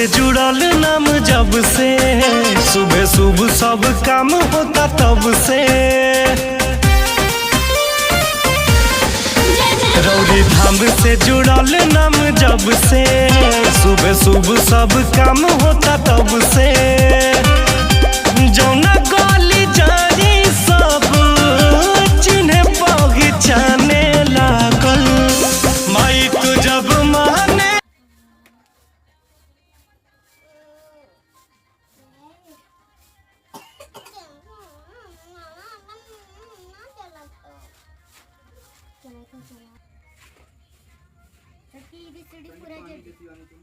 से जुड़ल नाम जब से, सुबह सुबह सब काम होता तब से। रौरी धाम से जुड़ल नाम जब से, सुबह सुबह सब काम होता तब से। जौना गली जारी सब चिन्हे पहचाने लागल, माई तू जब माने। पूरा